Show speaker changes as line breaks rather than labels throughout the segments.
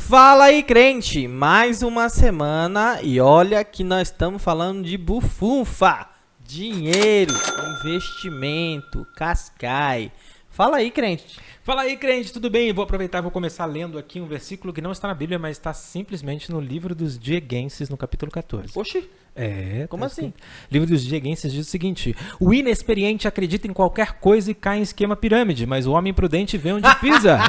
Fala aí, crente! Mais uma semana e olha que nós estamos falando de bufunfa, dinheiro, investimento, cascai. Fala aí, crente!
Fala aí, crente, tudo bem? Vou aproveitar e vou começar lendo aqui um versículo que não está na Bíblia, mas está simplesmente no livro dos Dieguenses, no capítulo 14.
Oxi! Como
Tá
assim?
escrito. O livro dos Dieguenses diz o seguinte: o inexperiente acredita em qualquer coisa e cai em esquema pirâmide, mas o homem prudente vê onde pisa.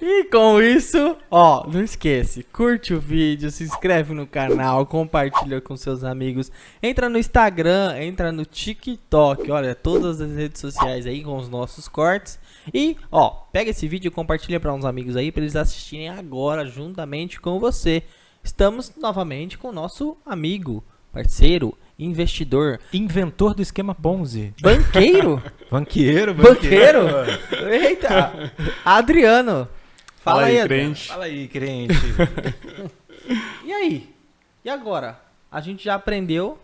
E com isso, não esquece, curte o vídeo, se inscreve no canal, compartilha com seus amigos, entra no Instagram, entra no TikTok, olha, todas as redes sociais aí com os nossos cortes. E, pega esse vídeo e compartilha para uns amigos aí, para eles assistirem agora juntamente com você. Estamos novamente com o nosso amigo, parceiro, investidor,
Inventor do esquema Ponzi.
banqueiro,
Banqueiro.
eita, Adriano. Fala aí, Adriano.
crente.
Fala aí, crente.
E aí? E agora? A gente já aprendeu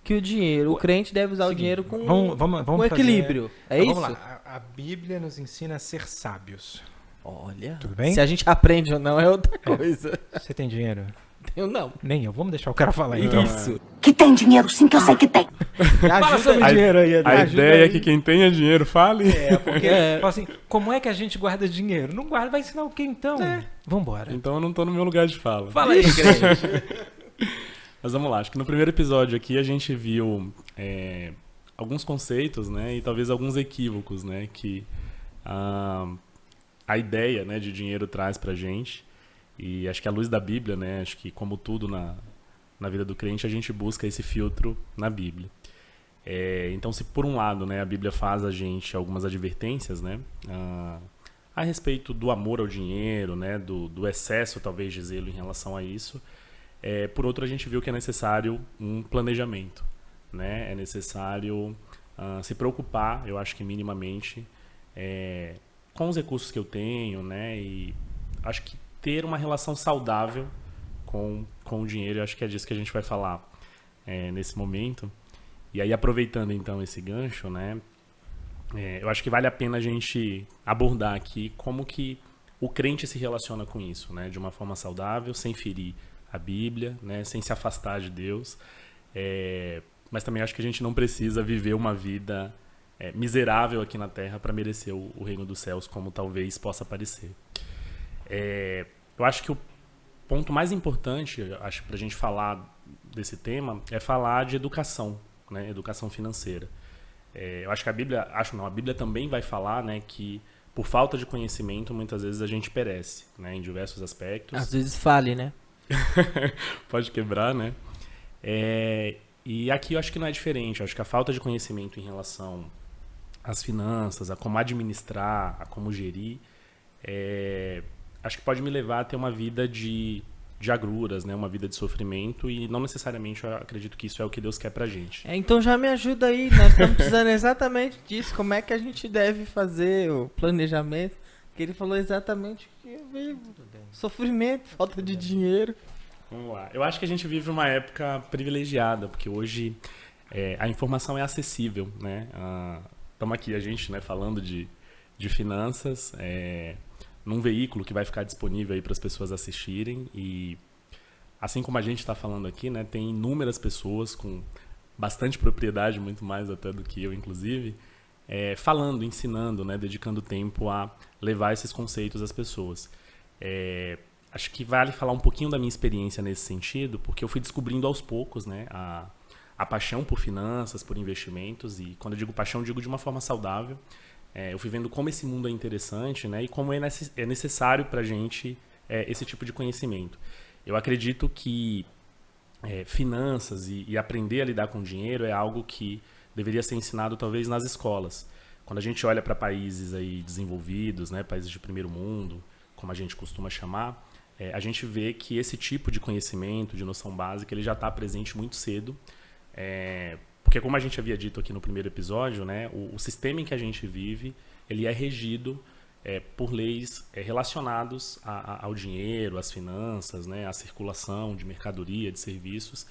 que o dinheiro, o crente deve usar o dinheiro com
Vamos
com equilíbrio. É
Então,
isso?
Vamos lá. A Bíblia nos ensina a ser sábios.
Olha,
Tudo bem?
se a gente aprende ou não é outra coisa.
Você tem dinheiro?
Eu não.
Nem eu. Vamos deixar o cara falar aí. Então.
Isso.
Que tem dinheiro sim, que eu sei que tem.
Me
Fala
ajuda
sobre
aí.
dinheiro aí,
A
Adriano.
ajuda
ideia é
aí.
que quem tenha dinheiro fale.
Porque, fala assim, como é que a gente guarda dinheiro? Não guarda, vai ensinar o quê então? Vambora.
Então eu não tô no meu lugar de fala.
Fala aí, crente.
Mas vamos lá, acho que no primeiro episódio aqui a gente viu alguns conceitos, né, e talvez alguns equívocos, né, que a ideia, né, de dinheiro traz pra gente. E acho que à luz da Bíblia, né, acho que como tudo na vida do crente, a gente busca esse filtro na Bíblia. Então, se por um lado, né, a Bíblia faz a gente algumas advertências, né, a respeito do amor ao dinheiro, né, do excesso, talvez, de zelo em relação a isso, por outro, a gente viu que é necessário um planejamento, né, é necessário se preocupar, eu acho que minimamente, com os recursos que eu tenho, né, e acho que ter uma relação saudável com o dinheiro, eu acho que é disso que a gente vai falar nesse momento. E aí, aproveitando então esse gancho, né, eu acho que vale a pena a gente abordar aqui como que o crente se relaciona com isso, né, de uma forma saudável, sem ferir a Bíblia, né, sem se afastar de Deus, mas também acho que a gente não precisa viver uma vida miserável aqui na Terra para merecer o reino dos céus, como talvez possa parecer. Eu acho que o ponto mais importante, acho, para a gente falar desse tema, é falar de educação, né, educação financeira. Eu acho que a Bíblia também vai falar, né, que por falta de conhecimento, muitas vezes a gente perece, né, em diversos aspectos.
Às vezes fale, né?
Pode quebrar, né? E aqui eu acho que não é diferente. Eu acho que a falta de conhecimento em relação às finanças, a como administrar, a como gerir, acho que pode me levar a ter uma vida de agruras, né? Uma vida de sofrimento, e não necessariamente eu acredito que isso é o que Deus quer pra gente.
Então já me ajuda aí, nós estamos precisando exatamente disso. Como é que a gente deve fazer o planejamento? Que ele falou exatamente que veio sofrimento, falta de dinheiro.
Vamos lá. Eu acho que a gente vive uma época privilegiada, porque hoje a informação é acessível, né? Estamos aqui, a gente, né, falando de finanças, num veículo que vai ficar disponível aí para as pessoas assistirem, e assim como a gente está falando aqui, né, tem inúmeras pessoas com bastante propriedade, muito mais até do que eu, inclusive, falando, ensinando, né, dedicando tempo a levar esses conceitos às pessoas. Acho que vale falar um pouquinho da minha experiência nesse sentido, porque eu fui descobrindo aos poucos, né, a paixão por finanças, por investimentos, e quando eu digo paixão, eu digo de uma forma saudável. Eu fui vendo como esse mundo é interessante, né, e como é necessário para a gente esse tipo de conhecimento. Eu acredito que finanças e aprender a lidar com dinheiro é algo que deveria ser ensinado talvez nas escolas. Quando a gente olha para países aí desenvolvidos, né, países de primeiro mundo, como a gente costuma chamar, a gente vê que esse tipo de conhecimento, de noção básica, ele já está presente muito cedo. Porque, como a gente havia dito aqui no primeiro episódio, né, o sistema em que a gente vive, ele é regido por leis relacionadas ao dinheiro, às finanças, né, à circulação de mercadoria, de serviços.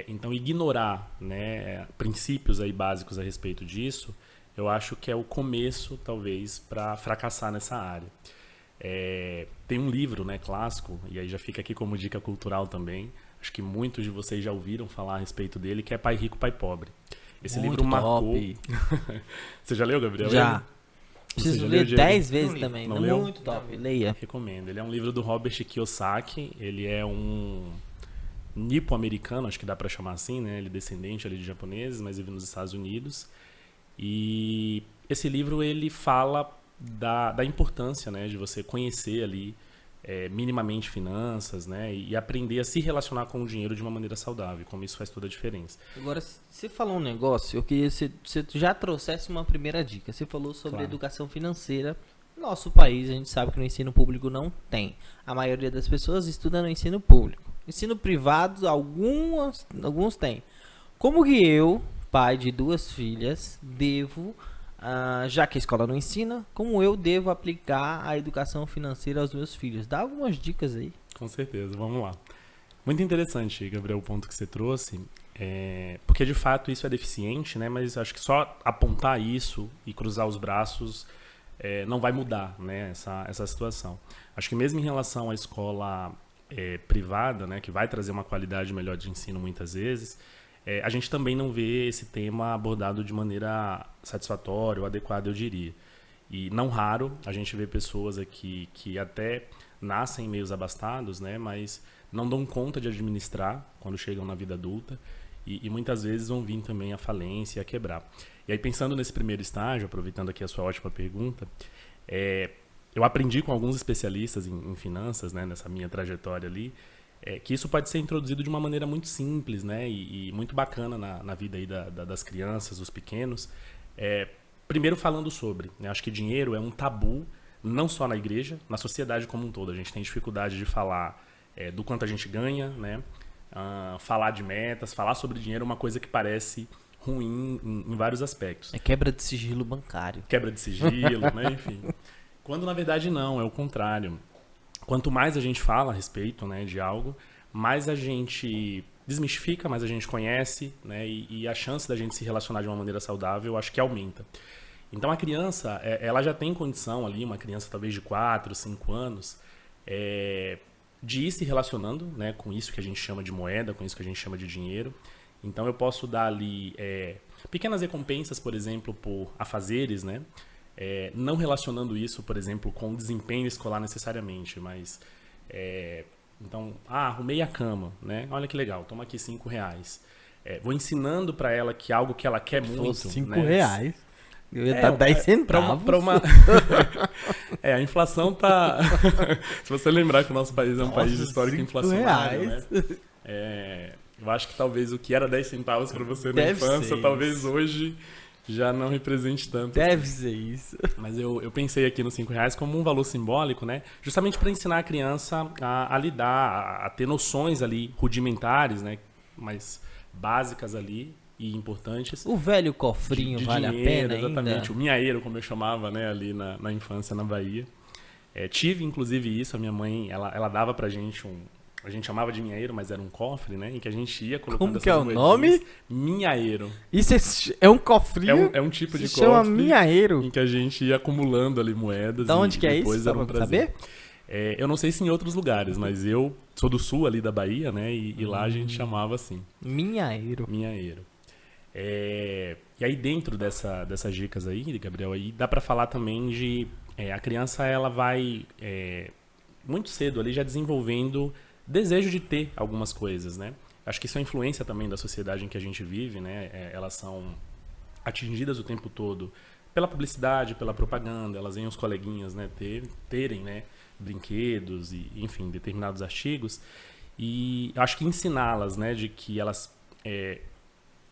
Então, ignorar, né, princípios aí básicos a respeito disso, eu acho que é o começo, talvez, para fracassar nessa área. Tem um livro, né, clássico, e aí já fica aqui como dica cultural também, acho que muitos de vocês já ouviram falar a respeito dele, que é Pai Rico, Pai Pobre. Esse
Muito
livro marcou...
top.
Você já leu, Gabriel?
Já.
Você
Preciso
já
ler
leu, Diego?
10 vezes
Não li.
também.
Não
É
leu?
muito top. Leia.
Recomendo. Ele é um livro do Robert Kiyosaki. Ele é um nipo-americano, acho que dá pra chamar assim, né? Ele é descendente ali de japoneses, mas vive nos Estados Unidos. E esse livro, ele fala da importância, né, de você conhecer ali minimamente finanças, né, e aprender a se relacionar com o dinheiro de uma maneira saudável, como isso faz toda a diferença.
Agora, você falou um negócio, eu queria que você já trouxesse uma primeira dica. Você falou sobre
Claro.
educação financeira. No nosso país, a gente sabe que no ensino público não tem. A maioria das pessoas estuda no ensino público. Ensino privado, alguns têm. Como que eu, pai de 2 filhas, devo, já que a escola não ensina, como eu devo aplicar a educação financeira aos meus filhos? Dá algumas dicas aí.
Com certeza, vamos lá. Muito interessante, Gabriel, o ponto que você trouxe, porque de fato isso é deficiente, né? Mas acho que só apontar isso e cruzar os braços não vai mudar, né, essa situação. Acho que mesmo em relação à escola privada, né, que vai trazer uma qualidade melhor de ensino muitas vezes, a gente também não vê esse tema abordado de maneira satisfatória ou adequada, eu diria. E não raro a gente vê pessoas aqui que até nascem meios abastados, né, mas não dão conta de administrar quando chegam na vida adulta e muitas vezes vão vir também a falência e a quebrar. E aí, pensando nesse primeiro estágio, aproveitando aqui a sua ótima pergunta, eu aprendi com alguns especialistas em finanças, né, nessa minha trajetória ali, que isso pode ser introduzido de uma maneira muito simples, né, e muito bacana na vida aí das crianças, dos pequenos. Primeiro falando sobre, né, acho que dinheiro é um tabu, não só na igreja, na sociedade como um todo. A gente tem dificuldade de falar do quanto a gente ganha, né, falar de metas, falar sobre dinheiro é uma coisa que parece ruim em vários aspectos.
É quebra de sigilo bancário.
Quebra de sigilo, né, enfim. Quando na verdade não, é o contrário. Quanto mais a gente fala a respeito, né, de algo, mais a gente desmistifica, mais a gente conhece, né, e a chance da gente se relacionar de uma maneira saudável, eu acho que aumenta. Então a criança, ela já tem condição ali, uma criança talvez de 4, 5 anos, de ir se relacionando, né, com isso que a gente chama de moeda, com isso que a gente chama de dinheiro. Então eu posso dar ali pequenas recompensas, por exemplo, por afazeres, né? Não relacionando isso, por exemplo, com o desempenho escolar necessariamente, mas então, arrumei a cama, né? Olha que legal, toma aqui R$5. Vou ensinando para ela que algo que ela quer muito,
R$5. Eu ia dar 10 centavos.
A inflação tá... Se você lembrar que o nosso país é um país histórico inflacionário, né? Eu acho que talvez o que era 10 centavos para você na infância, talvez hoje já não represente tanto.
Deve ser isso.
Mas eu pensei aqui nos R$5 como um valor simbólico, né? Justamente para ensinar a criança a lidar, a ter noções ali rudimentares, né? Mais básicas ali e importantes.
O velho cofrinho
de
vale
dinheiro,
a pena
exatamente,
ainda?
o minhaeiro, como eu chamava, né? Ali na infância, na Bahia. Tive, inclusive, isso. A minha mãe, ela dava pra gente a gente chamava de minhaeiro, mas era um cofre, né? Em que a gente ia colocando
Como que é
essas
o
moedinhas.
nome?
Minhaeiro.
Isso é um cofrinho?
É um tipo de
Se
cofre.
chama minhaeiro.
Em que a gente ia acumulando ali moedas.
Da onde que é
depois
isso?
era um
Pra
prazer.
saber?
Eu não sei se em outros lugares, mas eu sou do sul ali da Bahia, né? E lá a gente chamava assim.
Minhairo.
Minhairo. E aí dentro dessas dicas aí, Gabriel, aí dá pra falar também de... a criança, ela vai muito cedo ali já desenvolvendo desejo de ter algumas coisas, né? Acho que isso é influência também da sociedade em que a gente vive, né? Elas são atingidas o tempo todo pela publicidade, pela propaganda, elas veem os coleguinhas, né, terem, né, brinquedos e, enfim, determinados artigos. E acho que ensiná-las, né, de que elas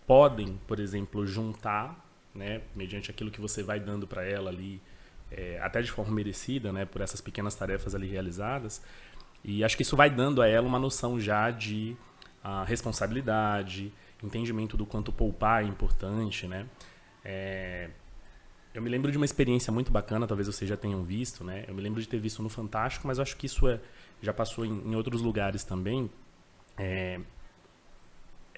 podem, por exemplo, juntar, né, mediante aquilo que você vai dando para ela ali, até de forma merecida, né, por essas pequenas tarefas ali realizadas. E acho que isso vai dando a ela uma noção já de responsabilidade, entendimento do quanto poupar é importante, né? Eu me lembro de uma experiência muito bacana, talvez vocês já tenham visto, né? Eu me lembro de ter visto no Fantástico, mas acho que isso já passou em outros lugares também. É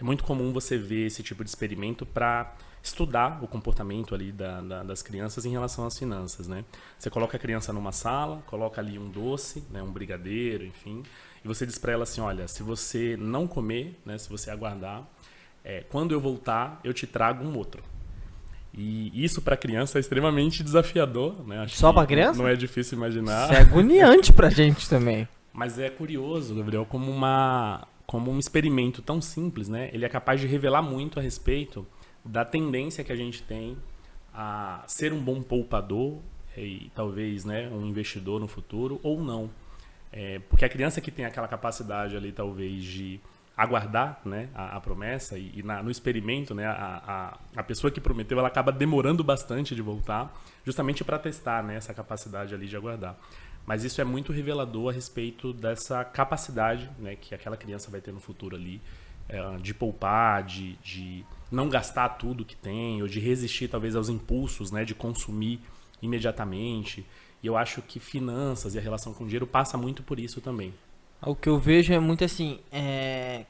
é muito comum você ver esse tipo de experimento para estudar o comportamento ali das crianças em relação às finanças, né? Você coloca a criança numa sala, coloca ali um doce, né, um brigadeiro, enfim, e você diz para ela assim, olha, se você não comer, né, se você aguardar, quando eu voltar, eu te trago um outro. E isso para criança é extremamente desafiador, né? Acho
Só
que
pra criança?
não é difícil imaginar.
Isso é agoniante pra gente também.
Mas é curioso, Gabriel, como um experimento tão simples, né? Ele é capaz de revelar muito a respeito da tendência que a gente tem a ser um bom poupador e talvez, né, um investidor no futuro ou não. Porque a criança que tem aquela capacidade ali talvez de aguardar, né, a promessa no experimento, né, a pessoa que prometeu, ela acaba demorando bastante de voltar, justamente para testar, né, essa capacidade ali de aguardar. Mas isso é muito revelador a respeito dessa capacidade, né, que aquela criança vai ter no futuro ali, de poupar, de não gastar tudo que tem, ou de resistir talvez aos impulsos, né, de consumir imediatamente. E eu acho que finanças e a relação com o dinheiro passa muito por isso também.
O que eu vejo é muito assim,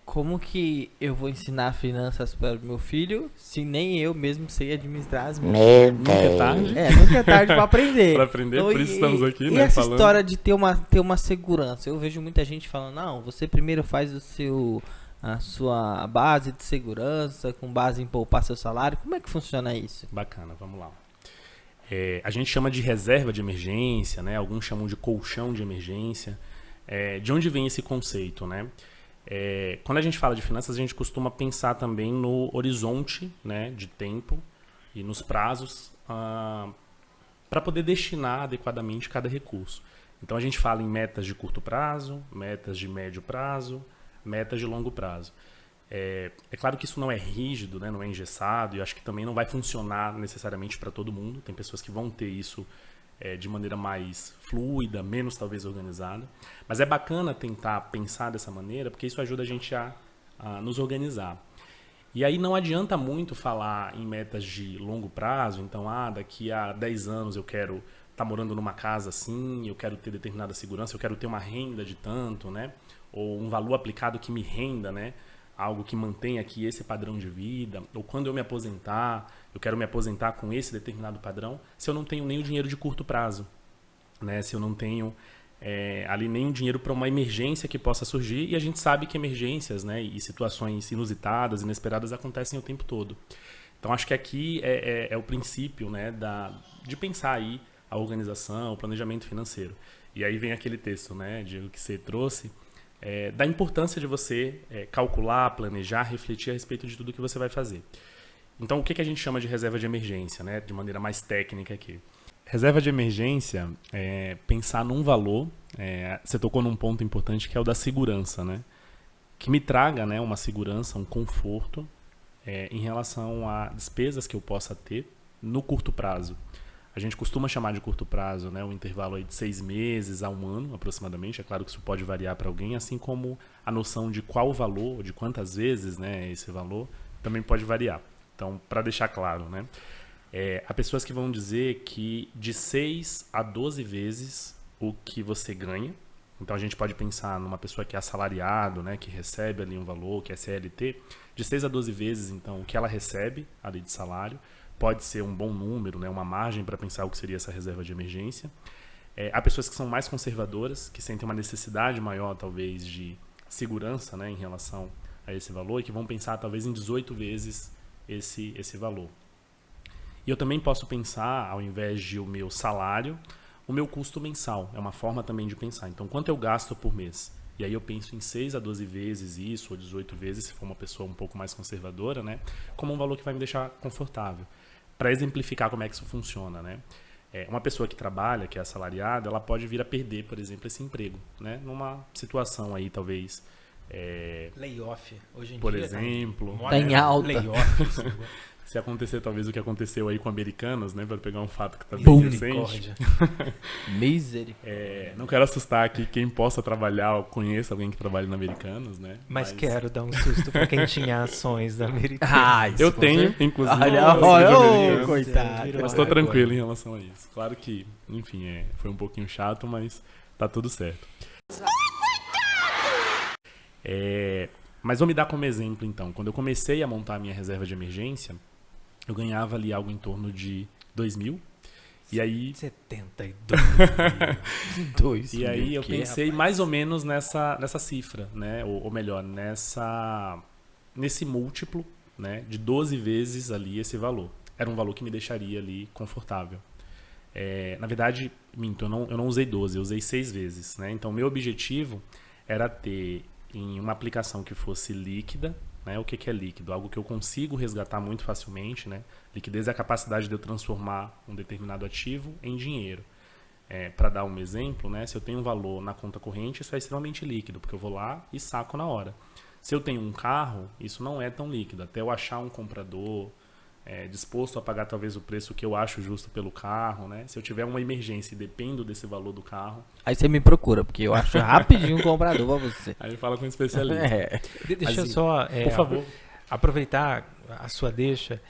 como que eu vou ensinar finanças para o meu filho se nem eu mesmo sei administrar as minhas?
Meu
Nunca é
Deus.
tarde
Nunca é tarde para aprender.
para aprender, por isso estamos aqui,
e
né,
essa
falando.
história de ter uma segurança? Eu vejo muita gente falando, não, você primeiro faz a sua base de segurança, com base em poupar seu salário. Como é que funciona isso?
Bacana, vamos lá. A gente chama de reserva de emergência, né? Alguns chamam de colchão de emergência. De onde vem esse conceito, né? Quando a gente fala de finanças, a gente costuma pensar também no horizonte, né, de tempo e nos prazos para poder destinar adequadamente cada recurso. Então a gente fala em metas de curto prazo, metas de médio prazo, metas de longo prazo. É claro que isso não é rígido, né, não é engessado, e eu acho que também não vai funcionar necessariamente para todo mundo. Tem pessoas que vão ter isso de maneira mais fluida, menos talvez organizada. Mas é bacana tentar pensar dessa maneira, porque isso ajuda a gente a nos organizar. E aí não adianta muito falar em metas de longo prazo, então daqui a 10 anos eu quero estar morando numa casa assim, eu quero ter determinada segurança, eu quero ter uma renda de tanto, né? Ou um valor aplicado que me renda, né? Algo que mantenha aqui esse padrão de vida, ou quando eu me aposentar, eu quero me aposentar com esse determinado padrão, se eu não tenho nem o dinheiro de curto prazo, né? Se eu não tenho ali nem o dinheiro para uma emergência que possa surgir, e a gente sabe que emergências, né, e situações inusitadas, inesperadas acontecem o tempo todo. Então acho que aqui é o princípio, né, de pensar aí a organização, o planejamento financeiro. E aí vem aquele texto, né, Diego, que você trouxe, da importância de você calcular, planejar, refletir a respeito de tudo que você vai fazer. Então, o que a gente chama de reserva de emergência, né? De maneira mais técnica aqui. Reserva de emergência é pensar num valor, você tocou num ponto importante que é o da segurança, né? Que me traga, né, uma segurança, um conforto em relação a despesas que eu possa ter no curto prazo. A gente costuma chamar de curto prazo, né, um intervalo aí de 6 meses a 1 ano, aproximadamente. É claro que isso pode variar para alguém, assim como a noção de qual valor, de quantas vezes, né, esse valor, também pode variar. Então, para deixar claro, né, há pessoas que vão dizer que de 6 a 12 vezes o que você ganha. Então, a gente pode pensar numa pessoa que é assalariado, né, que recebe ali um valor, que é CLT, de 6 a 12 vezes, então, o que ela recebe ali de salário. Pode ser um bom número, né, uma margem para pensar o que seria essa reserva de emergência. Há pessoas que são mais conservadoras, que sentem uma necessidade maior, talvez, de segurança, né, em relação a esse valor, e que vão pensar, talvez, em 18 vezes esse valor. E eu também posso pensar, ao invés de o meu salário, o meu custo mensal. É uma forma também de pensar. Então, quanto eu gasto por mês? E aí eu penso em 6 a 12 vezes isso, ou 18 vezes, se for uma pessoa um pouco mais conservadora, né, como um valor que vai me deixar confortável. Para exemplificar como é que isso funciona, né? Uma pessoa que trabalha, que é assalariada, ela pode vir a perder, por exemplo, esse emprego, né? Numa situação aí, talvez...
Layoff. Hoje em
por
dia,
exemplo...
Tá em alta.
Layoff.
Se acontecer, talvez, o que aconteceu aí com Americanas, né? Para pegar um fato que está bem recente.
Misericórdia.
Misericórdia.
Não quero assustar aqui quem possa trabalhar ou conheça alguém que trabalha na Americanas, né?
Mas quero dar um susto pra quem tinha ações da Americanas.
Isso
Eu
com
tenho,
certeza.
inclusive...
Olha,
ações
olha,
da
ô,
Americanas.
coitado.
Mas estou tranquilo em relação a isso. Claro que, enfim, foi um pouquinho chato, mas tá tudo certo. Mas vou me dar como exemplo, então. Quando eu comecei a montar a minha reserva de emergência, eu ganhava ali algo em torno de 2.000. E aí...
72.
E aí eu pensei mais ou menos nessa cifra, né? Ou melhor, nesse múltiplo, né? De 12 vezes ali esse valor. Era um valor que me deixaria ali confortável. Na verdade, minto, eu não usei 12, eu usei 6 vezes, né? Então, meu objetivo era ter em uma aplicação que fosse líquida, né? O que é líquido? Algo que eu consigo resgatar muito facilmente, né? Liquidez é a capacidade de eu transformar um determinado ativo em dinheiro. Para dar um exemplo, né? Se eu tenho um valor na conta corrente, isso é extremamente líquido, porque eu vou lá e saco na hora. Se eu tenho um carro, isso não é tão líquido. Até eu achar um comprador disposto a pagar talvez o preço que eu acho justo pelo carro, né? Se eu tiver uma emergência e dependo desse valor do carro...
Aí você me procura, porque eu acho rapidinho um comprador pra você.
Aí fala com um especialista.
Deixa eu só,
por favor,
aproveitar a sua deixa,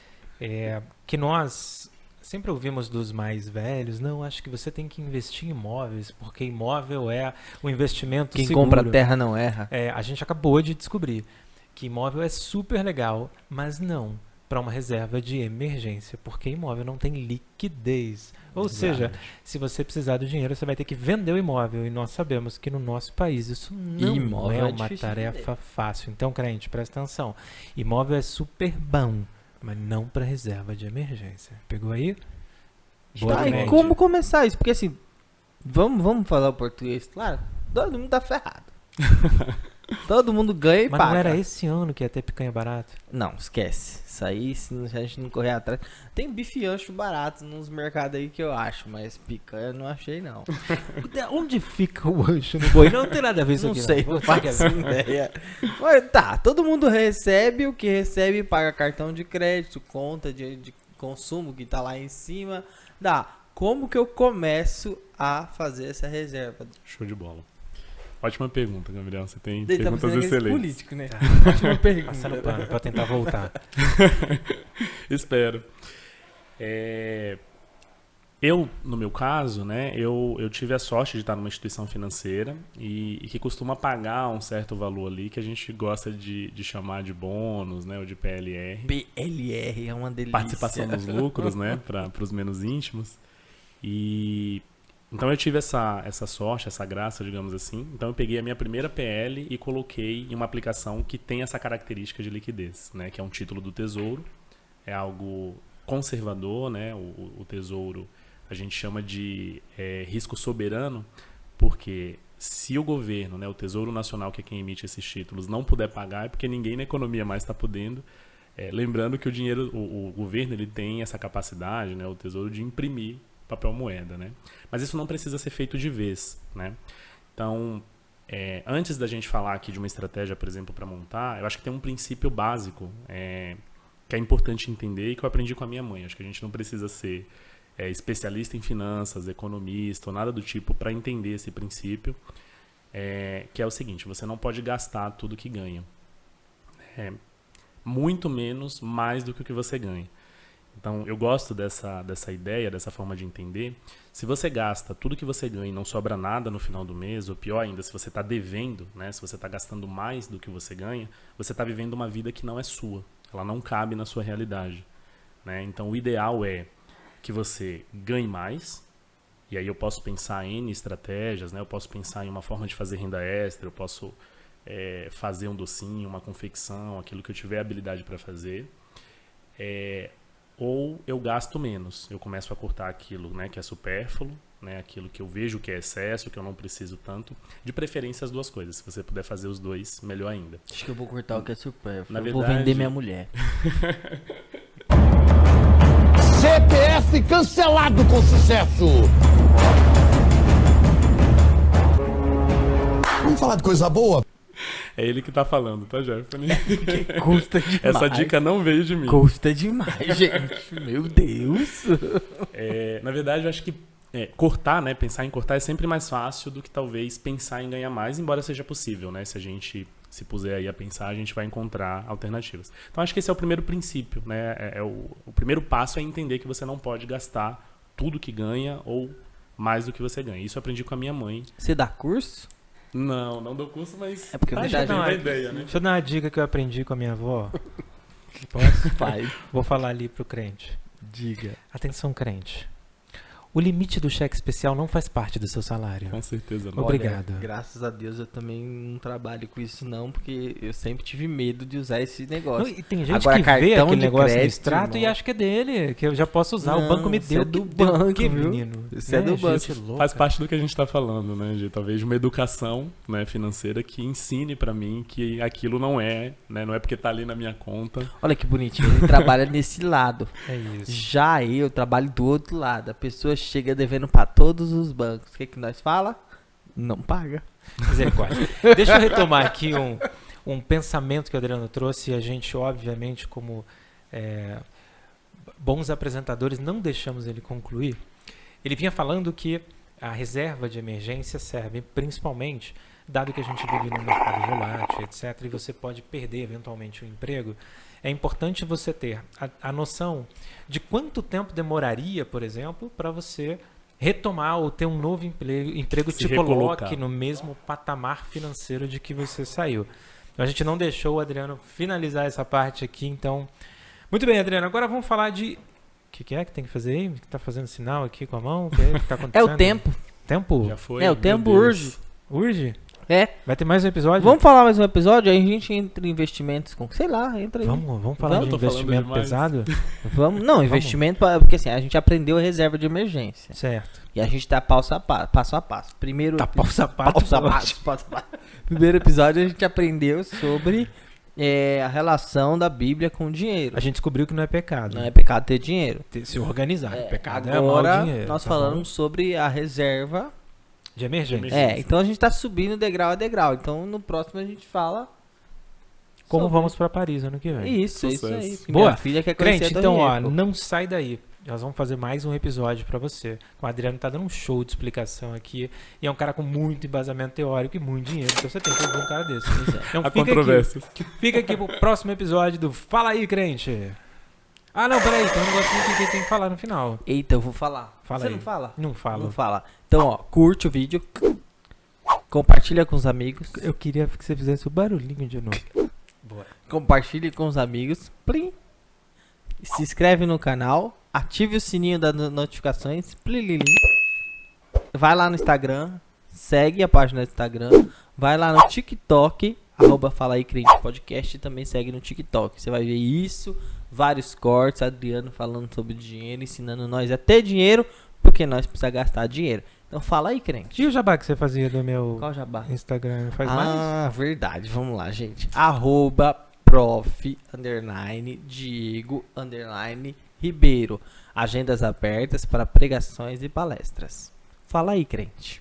que nós sempre ouvimos dos mais velhos, não, acho que você tem que investir em imóveis, porque imóvel é o investimento
Quem
seguro.
compra terra não erra.
A gente acabou de descobrir que imóvel é super legal, mas não para uma reserva de emergência, porque imóvel não tem liquidez. Ou seja, se você precisar do dinheiro, você vai ter que vender o imóvel. E nós sabemos que no nosso país isso não
imóvel
é uma tarefa fácil. Então, crente, presta atenção. Imóvel é super bom, mas não para reserva de emergência. Pegou aí?
Tá, e como começar isso? Porque assim, vamos falar o português, claro, todo mundo tá ferrado. Todo mundo ganha e
mas
paga.
Mas não era esse ano que ia ter picanha barata?
Não, esquece. Isso aí, se a gente não correr atrás... Tem bife ancho barato nos mercados aí que eu acho, mas picanha eu não achei, não.
Onde fica o ancho no boi? Não tem nada a ver isso
não
aqui.
Sei, não faço ideia. Mas tá, todo mundo recebe o que recebe, paga cartão de crédito, conta de consumo que tá lá em cima. Como que eu começo a fazer essa reserva?
Show de bola. Ótima pergunta, Gabriel. Você tem
Ele
perguntas excelentes.
Político, né? Ótima pergunta.
Passando pano pra tentar voltar.
Espero. Eu, no meu caso, né, eu tive a sorte de estar numa instituição financeira e que costuma pagar um certo valor ali que a gente gosta de chamar de bônus, né, ou de PLR.
PLR é uma delícia.
Participação nos lucros, né, para os menos íntimos. Então eu tive essa sorte, essa graça, digamos assim. Então eu peguei a minha primeira PL e coloquei em uma aplicação que tem essa característica de liquidez, né, que é um título do Tesouro. É algo conservador, né, o Tesouro a gente chama de risco soberano, porque se o governo, né, o Tesouro Nacional, que é quem emite esses títulos, não puder pagar, é porque ninguém na economia mais está podendo. Lembrando que o governo ele tem essa capacidade, né, o Tesouro, de imprimir papel moeda, né? Mas isso não precisa ser feito de vez, né? Então, antes da gente falar aqui de uma estratégia, por exemplo, para montar, eu acho que tem um princípio básico que é importante entender e que eu aprendi com a minha mãe. Acho que a gente não precisa ser especialista em finanças, economista ou nada do tipo para entender esse princípio, que é o seguinte: você não pode gastar tudo que ganha. Muito menos mais do que o que você ganha. Então, eu gosto dessa ideia, dessa forma de entender. Se você gasta tudo que você ganha e não sobra nada no final do mês, ou pior ainda, se você está devendo, né, se você está gastando mais do que você ganha, você está vivendo uma vida que não é sua. Ela não cabe na sua realidade, né? Então, o ideal é que você ganhe mais, e aí eu posso pensar em estratégias, né? Eu posso pensar em uma forma de fazer renda extra, eu posso fazer um docinho, uma confecção, aquilo que eu tiver habilidade para fazer. Ou eu gasto menos, eu começo a cortar aquilo, né, que é supérfluo, né, aquilo que eu vejo que é excesso, que eu não preciso tanto. De preferência as duas coisas, se você puder fazer os dois, melhor ainda.
Acho que eu vou cortar o que é supérfluo.
Eu
vou vender minha mulher.
CPF cancelado com sucesso. Vamos falar de coisa boa?
É ele que tá falando, tá, Jefferson?
Custa demais.
Essa dica não veio de mim.
Custa demais, gente. Meu Deus.
Na verdade, eu acho que cortar, né, pensar em cortar é sempre mais fácil do que talvez pensar em ganhar mais, embora seja possível, né? Se a gente se puser aí a pensar, a gente vai encontrar alternativas. Então, acho que esse é o primeiro princípio, né? O primeiro passo é entender que você não pode gastar tudo que ganha ou mais do que você ganha. Isso eu aprendi com a minha mãe.
Você dá curso?
Não dou curso, mas
É porque
tá
eu
aí,
já
tem uma
não,
ideia, né?
Deixa eu dar uma dica que eu aprendi com a minha avó. Posso?
Pai,
Vou falar ali pro crente.
diga.
Atenção, crente. O limite do cheque especial não faz parte do seu salário.
Com certeza não.
Obrigado.
Olha, graças a Deus eu também não trabalho com isso não, porque eu sempre tive medo de usar esse negócio.
Não, e tem gente
Agora,
que vê
cartão
aquele
de
negócio no
crédito,
extrato e
irmão.
acha que é dele, que eu já posso usar. O
Não,
banco me
isso
deu.
é do
que deu
banco,
o quê,
viu?
menino?
Isso é do banco.
Gente louca.
Faz parte do que a gente está falando, né, de talvez uma educação, né, financeira que ensine para mim que aquilo não é, né, não é porque tá ali na minha conta.
Olha que bonitinho, ele trabalha nesse lado.
É isso.
Já eu trabalho do outro lado. A pessoa chega devendo pra todos os bancos. O que nós fala? Não paga.
Misericórdia. Deixa eu retomar aqui um pensamento que o Adriano trouxe e a gente, obviamente, como bons apresentadores, não deixamos ele concluir. Ele vinha falando que a reserva de emergência serve principalmente, dado que a gente vive num mercado volátil, etc., e você pode perder eventualmente o emprego, é importante você ter a noção de quanto tempo demoraria, por exemplo, para você retomar ou ter um novo emprego
Se
te coloque
recolocar.
no mesmo patamar financeiro de que você saiu. Então, a gente não deixou o Adriano finalizar essa parte aqui, então... Muito bem, Adriano, agora vamos falar de... O que é que tem que fazer aí? Que tá fazendo sinal aqui com a mão? O que é que tá
É
acontecendo?
o tempo.
Tempo?
Já foi.
É, o
meu
tempo
Deus.
urge.
Urge?
É.
Vai ter mais um episódio?
Vamos falar mais um episódio? Aí a gente entra em investimentos com... Sei lá, entra aí.
Vamos falar
Vamos?
de
Tô falando
investimento
demais.
pesado?
Vamos. Não, investimento... Porque assim, a gente aprendeu a reserva de emergência.
Certo.
E a gente tá passo a passo. Primeiro...
Tá passo a passo.
Passo a passo. Primeiro episódio a gente aprendeu sobre a relação da Bíblia com o dinheiro.
A gente descobriu que não é pecado.
Não é pecado ter dinheiro.
Se organizar. Pecado é
Agora,
mau dinheiro.
nós
tá
falamos sobre a reserva.
bom? De emergência.
Então a gente tá subindo degrau a degrau. Então no próximo a gente fala
Como
sobre-
vamos pra Paris ano que vem.
Isso aí.
Sucesso.
Que
Boa.
Minha filha quer conhecer
Crente,
a
então,
Torre
ó,
Eiffel.
não sai daí. Nós vamos fazer mais um episódio pra você. O Adriano tá dando um show de explicação aqui. E é um cara com muito embasamento teórico e muito dinheiro. Então você tem que ouvir um cara desse. Então
Há
fica
controvérsias.
Fica aqui pro próximo episódio do Fala aí, crente. Ah, não, peraí. Tem um negocinho que tem que falar no final.
Eita, eu vou falar.
Fala
Você
aí.
não fala?
Não fala.
Não fala. Então, ó, curte o vídeo. Compartilha com os amigos.
Eu queria que você fizesse o barulhinho de novo. Boa.
Compartilhe com os amigos. Plim. Se inscreve no canal. Ative o sininho das notificações. Plililim. Vai lá no Instagram. Segue a página do Instagram. Vai lá no TikTok. @Fala aí Crente Podcast. E também segue no TikTok. Você vai ver isso. Vários cortes. Adriano falando sobre dinheiro. Ensinando nós a ter dinheiro. Porque nós precisamos gastar dinheiro. Então fala aí, crente.
E o jabá que você fazia do meu
Qual jabá?
Instagram? Faz mais?
Ah, verdade. Vamos lá, gente. @prof_Diego_Ribeiro. Agendas abertas para pregações e palestras. Fala aí, crente.